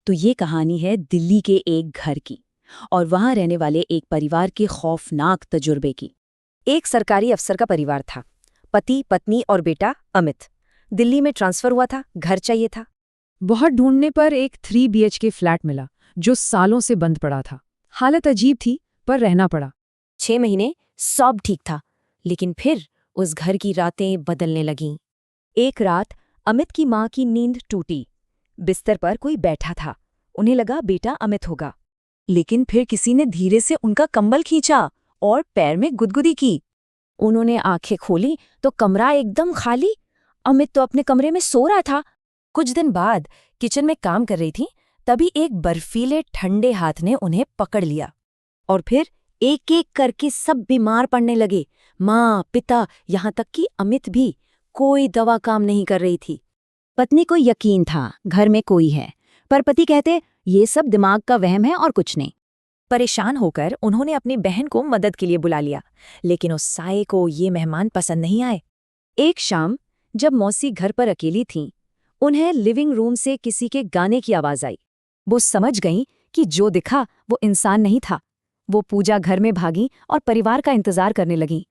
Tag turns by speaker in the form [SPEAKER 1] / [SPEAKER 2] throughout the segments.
[SPEAKER 1] तो ये कहानी है दिल्ली के एक घर की और वहां रहने वाले एक परिवार के खौफनाक तजुर्बे की।
[SPEAKER 2] एक सरकारी अफसर का परिवार था। पति, पत्नी और बेटा अमित। दिल्ली में ट्रांसफर हुआ था, घर चाहिए था।
[SPEAKER 3] बहुत ढूंढने पर एक 3 BHK फ्लैट मिला जो सालों से बंद पड़ा था। हालत अजीब थी पर रहना पड़ा।
[SPEAKER 2] 6 महीने सब ठीक था, लेकिन फिर उस घर की रातें बदलने लगीं। एक रात अमित की माँ की नींद टूटी। बिस्तर पर कोई बैठा था। उन्हें लगा बेटा अमित होगा,
[SPEAKER 1] लेकिन फिर किसी ने धीरे से उनका कंबल खींचा और पैर में गुदगुदी की।
[SPEAKER 2] उन्होंने आंखें खोली तो कमरा एकदम खाली। अमित तो अपने कमरे में सो रहा था। कुछ दिन बाद किचन में काम कर रही थी, तभी एक बर्फीले ठंडे हाथ ने उन्हें पकड़ लिया। और फिर एक एक करके सब बीमार पड़ने लगे। माँ, पिता, यहाँ तक कि अमित भी। कोई दवा काम नहीं कर रही थी।
[SPEAKER 1] पत्नी को यकीन था घर में कोई है, पर पति कहते ये सब दिमाग का वहम है और कुछ नहीं।
[SPEAKER 2] परेशान होकर उन्होंने अपनी बहन को मदद के लिए बुला लिया, लेकिन उस साये को ये मेहमान पसंद नहीं आए।
[SPEAKER 1] एक शाम जब मौसी घर पर अकेली थीं, उन्हें लिविंग रूम से किसी के गाने की आवाज आई।
[SPEAKER 2] वो समझ गईं कि जो दिखा वो इंसान नहीं था। वो पूजा घर में भागी और परिवार का इंतजार करने लगीं।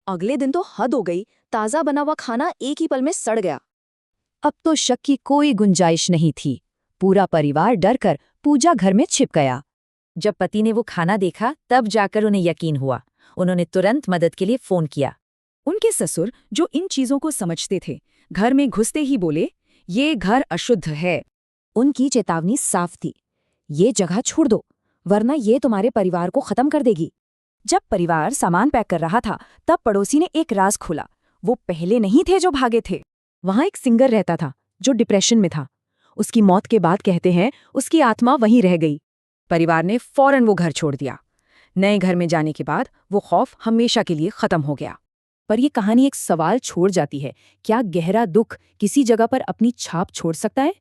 [SPEAKER 1] अगले दिन तो हद हो गई, ताज़ा बना हुआ खाना एक ही पल में सड़ गया। अब तो शक की कोई गुंजाइश नहीं थी। पूरा परिवार डरकर पूजा घर में छिप गया।
[SPEAKER 2] जब पति ने वो खाना देखा तब जाकर उन्हें यकीन हुआ। उन्होंने तुरंत मदद के लिए फोन किया।
[SPEAKER 1] उनके ससुर, जो इन चीजों को समझते थे, घर में घुसते ही बोले, ये घर अशुद्ध है।
[SPEAKER 2] उनकी चेतावनी साफ थी, ये जगह छोड़ दो, वरना ये तुम्हारे परिवार को खत्म कर देगी। जब परिवार सामान पैक कर रहा था, तब पड़ोसी ने एक राज खोला। वो पहले नहीं थे जो भागे थे। वहां एक सिंगर रहता था जो डिप्रेशन में था। उसकी मौत के बाद कहते हैं उसकी आत्मा वहीं रह गई। परिवार ने फौरन वो घर छोड़ दिया। नए घर में जाने के बाद वो खौफ हमेशा के लिए खत्म हो गया। पर यह कहानी एक सवाल छोड़ जाती है, क्या गहरा दुख किसी जगह पर अपनी छाप छोड़ सकता है?